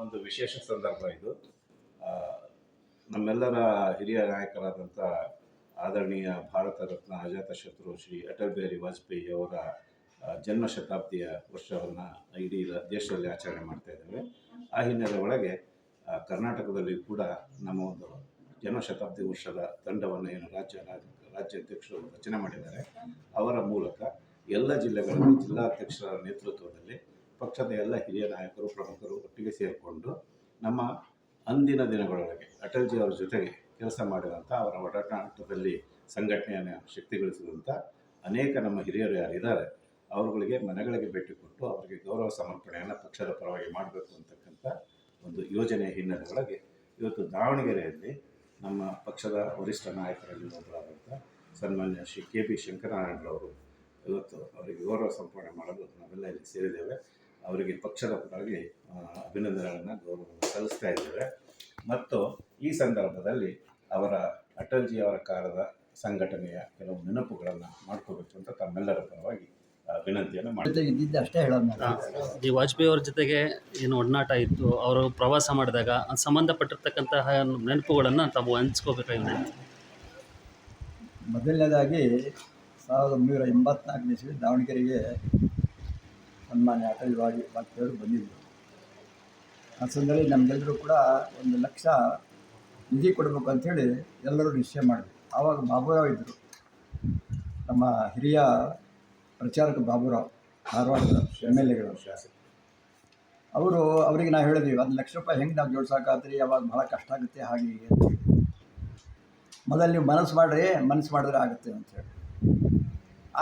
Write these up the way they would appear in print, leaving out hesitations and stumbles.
ಒಂದು ವಿಶೇಷ ಸಂದರ್ಭ ಇದು. ಆ, ನಮ್ಮೆಲ್ಲರ ಹಿರಿಯ ನಾಯಕರಾದಂಥ ಆದರಣೀಯ ಭಾರತ ರತ್ನ ಅಜಾತಶತ್ರು ಶ್ರೀ ಅಟಲ್ ಬಿಹಾರಿ ವಾಜಪೇಯಿ ಅವರ ಜನ್ಮ ಶತಾಬ್ದಿಯ ವರ್ಷವನ್ನು ಇಡೀ ದೇಶದಲ್ಲಿ ಆಚರಣೆ ಮಾಡ್ತಾ ಇದ್ದೇವೆ. ಆ ಹಿನ್ನೆಲೆ ಒಳಗೆ ಕರ್ನಾಟಕದಲ್ಲಿ ಕೂಡ ನಮ್ಮ ಒಂದು ಜನ್ಮ ಶತಾಬ್ದಿ ವರ್ಷದ ತಂಡವನ್ನು ಏನು ರಾಜ್ಯಾಧ್ಯಕ್ಷರು ರಚನೆ ಮಾಡಿದ್ದಾರೆ, ಅವರ ಮೂಲಕ ಎಲ್ಲ ಜಿಲ್ಲೆಗಳಲ್ಲಿ ಜಿಲ್ಲಾಧ್ಯಕ್ಷರ ನೇತೃತ್ವದಲ್ಲಿ ಪಕ್ಷದ ಎಲ್ಲ ಹಿರಿಯ ನಾಯಕರು ಪ್ರಮುಖರು ಒಟ್ಟಿಗೆ ಸೇರಿಕೊಂಡು ನಮ್ಮ ಅಂದಿನ ದಿನಗಳೊಳಗೆ ಅಟಲ್ಜಿ ಅವರ ಜೊತೆಗೆ ಕೆಲಸ ಮಾಡಿದಂಥ ಅವರ ಒಡನಾಟದಲ್ಲಿ ಸಂಘಟನೆಯನ್ನು ಶಕ್ತಿಗೊಳಿಸಿದಂಥ ಅನೇಕ ನಮ್ಮ ಹಿರಿಯರು ಯಾರಿದ್ದಾರೆ ಅವರುಗಳಿಗೆ ಮನೆಗಳಿಗೆ ಭೇಟಿ ಕೊಟ್ಟು ಅವರಿಗೆ ಗೌರವ ಸಮರ್ಪಣೆಯನ್ನು ಪಕ್ಷದ ಪರವಾಗಿ ಮಾಡಬೇಕು ಅಂತಕ್ಕಂಥ ಒಂದು ಯೋಜನೆಯ ಹಿನ್ನೆಲೆ ಒಳಗೆ ಇವತ್ತು ದಾವಣಗೆರೆಯಲ್ಲಿ ನಮ್ಮ ಪಕ್ಷದ ವರಿಷ್ಠ ನಾಯಕರಲ್ಲಿ ಒಬ್ಬರಾದಂಥ ಸನ್ಮಾನ್ಯ ಶ್ರೀ KP ಶಂಕರನಾರಾಯಣರವರು ಇವತ್ತು ಅವರಿಗೆ ಗೌರವ ಸಮರ್ಪಣೆ ಮಾಡಲು ನಾವೆಲ್ಲ ಇಲ್ಲಿ ಸೇರಿದ್ದೇವೆ. ಅವರಿಗೆ ಪಕ್ಷದ ಪರವಾಗಿ ಅಭಿನಂದನೆಗಳನ್ನು ಗೌರವವನ್ನು ಸಲ್ಲಿಸ್ತಾ ಇದ್ದೇವೆ. ಮತ್ತು ಈ ಸಂದರ್ಭದಲ್ಲಿ ಅವರ ಅಟಲ್ಜಿ ಅವರ ಕಾಲದ ಸಂಘಟನೆಯ ಕೆಲವು ನೆನಪುಗಳನ್ನು ಮಾಡ್ಕೋಬೇಕು ಅಂತ ತಮ್ಮೆಲ್ಲರ ಪರವಾಗಿ ವಿನಂತಿಯನ್ನು ಮಾಡ್ತೀವಿ. ಅಷ್ಟೇ ಹೇಳೋದು. ಈ ವಾಜಪೇಯಿ ಅವ್ರ ಜೊತೆಗೆ ಏನು ಒಡನಾಟ ಇತ್ತು, ಅವರು ಪ್ರವಾಸ ಮಾಡಿದಾಗ ಅದು ಸಂಬಂಧಪಟ್ಟಿರ್ತಕ್ಕಂತಹ ನೆನಪುಗಳನ್ನು ತಾವು ಹಂಚ್ಕೋಬೇಕಾಗಿ ವಿನಂತಿ. ಮೊದಲನೇದಾಗಿ 1984 ಇಸ್ವಿ ದಾವಣಗೆರೆಗೆ ಸನ್ಮಾನ್ಯ ಅಟಲ್ ಬಿಹಾರಿ ವಾಜಪೇಯಿ ಅವರು ಬಂದಿದ್ದರು. ಆ ಸಂದರ್ಭದಲ್ಲಿ ನಮಗೆಲ್ಲರೂ ಕೂಡ 1 ಲಕ್ಷ ನಿಧಿ ಕೊಡಬೇಕು ಅಂಥೇಳಿ ಎಲ್ಲರೂ ನಿಶ್ಚಯ ಮಾಡಿದ್ವಿ. ಆವಾಗ ಬಾಬುರಾವ್ ಇದ್ದರು, ನಮ್ಮ ಹಿರಿಯ ಪ್ರಚಾರಕ ಬಾಬುರಾವ್, ಧಾರವಾಡದ MLA ಶಾಸಕ. ಅವರಿಗೆ ನಾವು ಹೇಳಿದ್ವಿ 1 ಲಕ್ಷ ರೂಪಾಯಿ ಹೆಂಗೆ ನಾವು ಜೋಡ್ಸೋಕ್ಕಾಗ್ತೀರಿ, ಅವಾಗ ಭಾಳ ಕಷ್ಟ ಆಗುತ್ತೆ ಹಾಗೆ ಹೀಗೆ ಅಂತೇಳಿ. ಮೊದಲು ನೀವು ಮನಸ್ಸು ಮಾಡಿದ್ರೆ ಆಗುತ್ತೆ ಅಂಥೇಳಿ.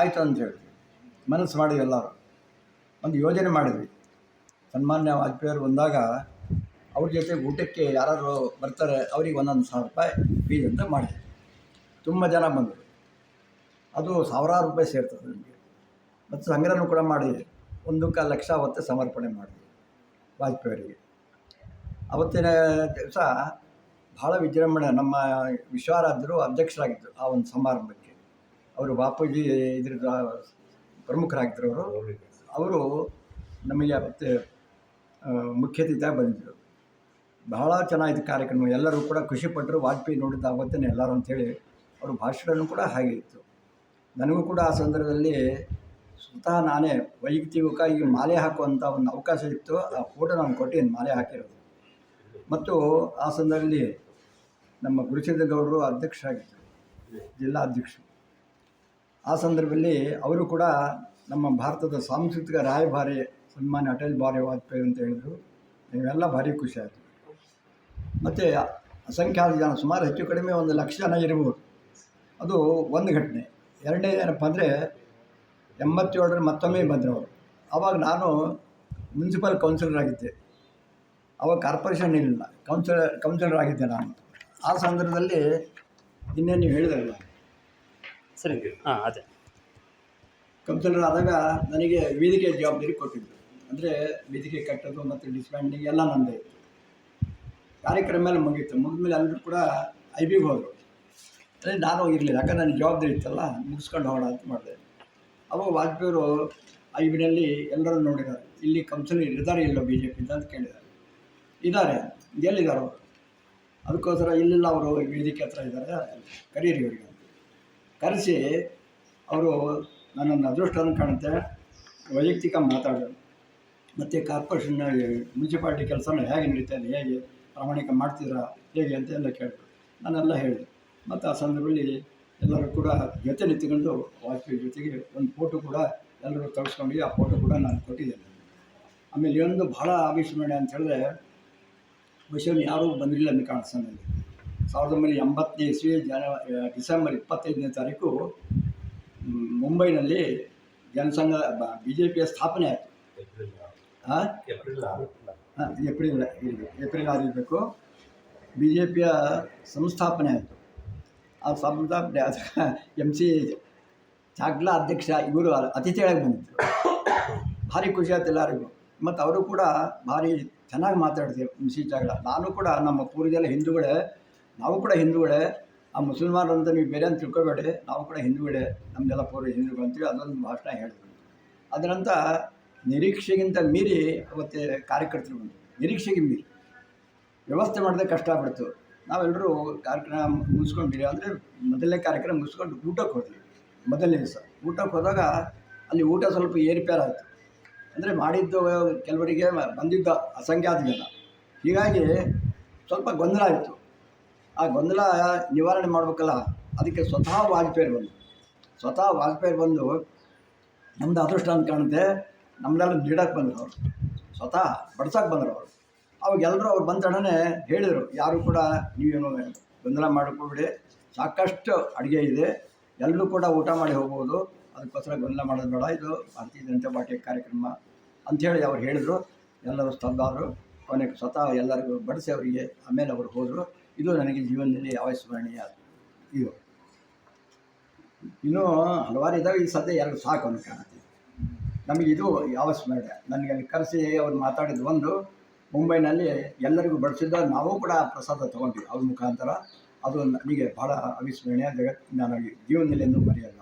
ಆಯಿತು ಅಂತ ಹೇಳಿದ್ವಿ, ಮನಸ್ಸು ಮಾಡಿದ್ವಿ. ಎಲ್ಲರೂ ಒಂದು ಯೋಜನೆ ಮಾಡಿದ್ವಿ. ಸನ್ಮಾನ್ಯ ವಾಜಪೇಯಿ ಅವರು ಬಂದಾಗ ಅವ್ರ ಜೊತೆ ಊಟಕ್ಕೆ ಯಾರಾದರೂ ಬರ್ತಾರೆ ಅವರಿಗೆ 1,000 ರೂಪಾಯಿ ಫೀಸ್ ಅಂತ ಮಾಡಿದ್ವಿ. ತುಂಬ ಜನ ಬಂದರು, ಅದು ಸಾವಿರಾರು ರೂಪಾಯಿ ಸೇರ್ತದೆ ನಮಗೆ. ಮತ್ತು ಸಂಗ್ರಹನೂ ಕೂಡ ಮಾಡಿದ್ವಿ. 1 ಲಕ್ಷ ಅವತ್ತೇ ಸಮರ್ಪಣೆ ಮಾಡಿದ್ವಿ ವಾಜಪೇಯಿಯವರಿಗೆ. ಅವತ್ತಿನ ದಿವಸ ಭಾಳ ವಿಜೃಂಭಣೆ. ನಮ್ಮ ವಿಶ್ವಾರಾಧ್ಯರು ಅಧ್ಯಕ್ಷರಾಗಿದ್ದರು ಆ ಒಂದು ಸಮಾರಂಭಕ್ಕೆ. ಅವರು ಬಾಪೂಜಿ ಇದ್ರದ್ದು ಪ್ರಮುಖರಾಗಿದ್ದರು. ಅವರು ನಮಗೆ ಅವತ್ತು ಮುಖ್ಯ ಅತಿಥಿಯಾಗಿ ಬಂದಿದ್ದರು. ಬಹಳ ಚೆನ್ನಾಗಿತ್ತು ಕಾರ್ಯಕ್ರಮ. ಎಲ್ಲರೂ ಕೂಡ ಖುಷಿಪಟ್ಟರು. ವಾಜಪೇಯಿ ನೋಡಿದ್ದು ಆವತ್ತೇ ಎಲ್ಲರೂ ಅಂಥೇಳಿ ಅವ್ರ ಭಾಷಣನೂ ಕೂಡ ಹಾಗೆ ಇತ್ತು. ನನಗೂ ಕೂಡ ಆ ಸಂದರ್ಭದಲ್ಲಿ ಸ್ವತಃ ನಾನೇ ವೈಯಕ್ತಿಕವಾಗಿ ಮಾಲೆ ಹಾಕುವಂಥ ಒಂದು ಅವಕಾಶ ಇತ್ತು. ಆ ಫೋಟೋ ನಾನು ಕೊಟ್ಟಿದ್ದೀನಿ, ಮಾಲೆ ಹಾಕಿರೋದು. ಮತ್ತು ಆ ಸಂದರ್ಭದಲ್ಲಿ ನಮ್ಮ ಗುರುಸಿದ್ದೇಗೌಡರು ಅಧ್ಯಕ್ಷರಾಗಿದ್ದರು, ಜಿಲ್ಲಾ ಅಧ್ಯಕ್ಷರು. ಆ ಸಂದರ್ಭದಲ್ಲಿ ಅವರು ಕೂಡ ನಮ್ಮ ಭಾರತದ ಸಾಂಸ್ಕೃತಿಕ ರಾಯಭಾರಿ ಸನ್ಮಾನ್ಯ ಅಟಲ್ ಬಿಹಾರಿ ವಾಜಪೇಯಿ ಅಂತ ಹೇಳಿದರು. ನೀವೆಲ್ಲ ಭಾರಿ ಖುಷಿ ಆಯಿತು. ಮತ್ತು ಅಸಂಖ್ಯಾತ ಜನ, ಸುಮಾರು ಹೆಚ್ಚು ಕಡಿಮೆ 1 ಲಕ್ಷ ಜನ ಇರ್ಬೋದು. ಅದು ಒಂದು ಘಟನೆ. ಎರಡನೇದು ಏನಪ್ಪ ಅಂದರೆ 87ರಲ್ಲಿ ಮತ್ತೊಮ್ಮೆ ಬಂದರು ಅವರು. ಆವಾಗ ನಾನು ಮುನ್ಸಿಪಲ್ ಕೌನ್ಸಿಲರ್ ಆಗಿದ್ದೆ. ಆವಾಗ ಕಾರ್ಪೊರೇಷನ್ ಇರಲಿಲ್ಲ, ಕೌನ್ಸಿಲರ್ ಆಗಿದ್ದೆ ನಾನು. ಆ ಸಂದರ್ಭದಲ್ಲಿ ಇನ್ನೇನು ನೀವು ಹೇಳಿದ್ರಲ್ಲ ಸರಿ, ಅದೇ ಕೌನ್ಸಿಲರ್ ಆದಾಗ ನನಗೆ ವೇದಿಕೆ ಜವಾಬ್ದಾರಿ ಕೊಟ್ಟಿದ್ದರು. ಅಂದರೆ ವೇದಿಕೆ ಕಟ್ಟೋದು ಮತ್ತು ಡಿಸ್ಬ್ಯಾಂಡಿಂಗ್ ಎಲ್ಲ ನನ್ನದೇ ಇತ್ತು. ಕಾರ್ಯಕ್ರಮ ಎಲ್ಲ ಮುಗೀತು. ಮುಗಿದ್ಮೇಲೆ ಎಲ್ಲರೂ ಕೂಡ IBಗೆ ಹೋದರು. ಅಂದರೆ ನಾನು ಇರಲಿಲ್ಲ, ಯಾಕಂದ್ರೆ ನನಗೆ ಜವಾಬ್ದಾರಿ ಇತ್ತಲ್ಲ, ಮುಗಿಸ್ಕೊಂಡು ಹೋಗೋಣ ಅಂತ ಮಾಡಿದೆ. ಅವಾಗ ವಾಜಪೇಯಿಯವರು IBನಲ್ಲಿ ಎಲ್ಲರೂ ನೋಡಿದ್ದಾರೆ. ಇಲ್ಲಿ ಕೌನ್ಸಿಲರ್ ಇದ್ದಾರೆ ಇಲ್ಲೋ BJP ಅಂತ ಕೇಳಿದ್ದಾರೆ. ಇದ್ದಾರೆ, ಎಲ್ಲಿದ್ದಾರೆ ಅವರು? ಅದಕ್ಕೋಸ್ಕರ ಇಲ್ಲಿಲ್ಲ, ಅವರು ವೇದಿಕೆ ಹತ್ರ ಇದ್ದಾರೆ, ಕರೀರಿ ಇವರಿಗೆ ಅಂತ ಕರೆಸಿ ಅವರು ನನ್ನನ್ನು ಅದೃಷ್ಟವನ್ನು ಕಾಣುತ್ತೆ ವೈಯಕ್ತಿಕ ಮಾತಾಡೋದು. ಮತ್ತು ಕಾರ್ಪೊರೇಷನ್ ಮುನ್ಸಿಪಾಲ್ಟಿ ಕೆಲಸನ ಹೇಗೆ ನಡೀತಾ ಇದೆ, ಹೇಗೆ ಪ್ರಾಮಾಣಿಕ ಮಾಡ್ತಿದ್ದೀರಾ, ಹೇಗೆ ಅಂತ ಎಲ್ಲ ಕೇಳಿದ್ರು. ನಾನೆಲ್ಲ ಹೇಳಿದೆ. ಮತ್ತು ಆ ಸಂದರ್ಭದಲ್ಲಿ ಎಲ್ಲರೂ ಕೂಡ ಜೊತೆ ನಿಂತುಕೊಂಡು ವಾಜಪೇಯಿ ಜೊತೆಗೆ ಒಂದು ಫೋಟೋ ಕೂಡ ಎಲ್ಲರೂ ತೆಗೆಸ್ಕೊಂಡು ಆ ಫೋಟೋ ಕೂಡ ನಾನು ಕೊಟ್ಟಿದ್ದೇನೆ. ಆಮೇಲೆ ಇನ್ನೊಂದು ಭಾಳ ಅವಿಸ್ಮರಣೆ ಅಂತ ಹೇಳಿದ್ರೆ, ಬಹುಶಃ ಯಾರೂ ಬಂದಿರಲಿಲ್ಲ ಅಂತ ಕಾಣಿಸ್ತಾನೆ. 1980ನೇ ಇಸ್ವಿ ಡಿಸೆಂಬರ್ 25ನೇ ತಾರೀಕು ಮುಂಬೈನಲ್ಲಿ ಜನಸಂಘ BJPಯ ಸ್ಥಾಪನೆ ಆಯಿತು. ಏಪ್ರಿಲ್ 6 ಇರಬೇಕು. BJPಯ ಸಂಸ್ಥಾಪನೆ ಆಯಿತು. ಆ ಸಂಸ್ಥಾಪನೆ MC ಚಾಗ್ಲಾ ಅಧ್ಯಕ್ಷ, ಇವರು ಅತಿಥಿಯಾಗಿ ಬಂದಿದ್ದರು. ಭಾರಿ ಖುಷಿ ಆಯ್ತು ಎಲ್ಲರಿಗೂ. ಮತ್ತು ಅವರು ಕೂಡ ಭಾರಿ ಚೆನ್ನಾಗಿ ಮಾತಾಡ್ತೀವಿ MC ಚಾಗ್ಲಾ. ನಾನು ಕೂಡ ನಮ್ಮ ಪೂರ್ವಜೆಲ್ಲ ಹಿಂದೂಗಳೇ, ನಾವು ಕೂಡ ಹಿಂದೂಗಳೇ, ಆ ಮುಸಲ್ಮಾನರಂತ ನೀವು ಬೇರೆ ಅಂತ ತಿಳ್ಕೊಬೇಡಿ, ನಾವು ಕೂಡ ಹಿಂದೂಗಳೇ, ನಮ್ಮದೆಲ್ಲ ಪೂರ್ವ ಹಿಂದೂಗಳು ಅಂತೇಳಿ ಅದೊಂದು ಭಾಷಣ ಹೇಳಿದ್ರು. ಅದರಂತ ನಿರೀಕ್ಷೆಗಿಂತ ಮೀರಿ ಅವತ್ತು ಕಾರ್ಯಕರ್ತರು ಬಂದರು, ನಿರೀಕ್ಷೆಗೆ ಮೀರಿ. ವ್ಯವಸ್ಥೆ ಮಾಡೋದೇ ಕಷ್ಟ ಆಗ್ಬಿಡ್ತು. ನಾವೆಲ್ಲರೂ ಕಾರ್ಯಕ್ರಮ ಮುಗಿಸ್ಕೊಂಡಿರಿ ಅಂದರೆ ಮೊದಲನೇ ಕಾರ್ಯಕ್ರಮ ಮುಗಿಸ್ಕೊಂಡು ಊಟಕ್ಕೆ ಹೋದ್ವಿ. ಮೊದಲನೇ ದಿವಸ ಊಟಕ್ಕೆ ಹೋದಾಗ ಅಲ್ಲಿ ಊಟ ಸ್ವಲ್ಪ ಏರುಪೇರಾಯಿತು. ಅಂದರೆ ಮಾಡಿದ್ದು ಕೆಲವರಿಗೆ ಬಂದಿದ್ದ ಅಸಂಖ್ಯಾತ ಜನ, ಹೀಗಾಗಿ ಸ್ವಲ್ಪ ಗೊಂದಲ ಆಯಿತು. ಆ ಗೊಂದಲ ನಿವಾರಣೆ ಮಾಡಬೇಕಲ್ಲ, ಅದಕ್ಕೆ ಸ್ವತಃ ವಾಜಪೇಯಿ ಬಂದು ನಮ್ಮದು ಅದೃಷ್ಟ ಅಂತ ಕಾಣುತ್ತೆ, ನಮ್ಮನ್ನೆಲ್ಲ ನೀಡಕ್ಕೆ ಬಂದರು ಅವರು, ಸ್ವತಃ ಬಡ್ಸಕ್ಕೆ ಬಂದರು ಅವರು. ಅವಾಗ ಎಲ್ಲರೂ ಅವ್ರು ಬಂದ ತಡನೇ ಹೇಳಿದರು, ಯಾರು ಕೂಡ ನೀವೇನು ಗೊಂದಲ ಮಾಡ್ಕೊಬಿಡಿ, ಸಾಕಷ್ಟು ಅಡುಗೆ ಇದೆ, ಎಲ್ಲರೂ ಕೂಡ ಊಟ ಮಾಡಿ ಹೋಗ್ಬೋದು, ಅದಕ್ಕೋಸ್ಕರ ಗೊಂದಲ ಮಾಡೋದು ಬೇಡ, ಇದು ಭಾರತೀಯ ಜನತಾ ಪಾರ್ಟಿ ಕಾರ್ಯಕ್ರಮ ಅಂಥೇಳಿ ಅವ್ರು ಹೇಳಿದರು. ಎಲ್ಲರೂ ಸ್ತಬ್ಧಾದರು. ಕೊನೆಗೆ ಸ್ವತಃ ಎಲ್ಲರಿಗೂ ಬಡಿಸಿ ಅವರಿಗೆ ಆಮೇಲೆ ಅವರು ಹೋದರು. ಇದು ನನಗೆ ಜೀವನದಲ್ಲಿ ಅವಿಸ್ಮರಣೀಯ ಇದು. ಇನ್ನೂ ಹಲವಾರು ಇದ್ದಾವೆ, ಈ ಸದ್ಯ ಎರಡು ಸಾಕು ಅಂತ ಕಾಣುತ್ತೆ ನಮಗೆ. ಇದು ಅವಿಸ್ಮರಣೀಯ. ನನಗೆ ಅಲ್ಲಿ ಕರೆಸಿ ಅವ್ರು ಮಾತಾಡಿದ್ದು ಒಂದು, ಮುಂಬೈನಲ್ಲಿ ಎಲ್ಲರಿಗೂ ಬಡಿಸಿದ್ದ, ನಾವು ಕೂಡ ಪ್ರಸಾದ ತೊಗೊಂಡ್ವಿ ಅವ್ರ ಮುಖಾಂತರ. ಅದು ನನಗೆ ಭಾಳ ಅವಿಸ್ಮರಣೀಯ, ನನಗೆ ಜೀವನದಲ್ಲಿ ಎಂದೂ ಮರೆಯಲ್ಲ.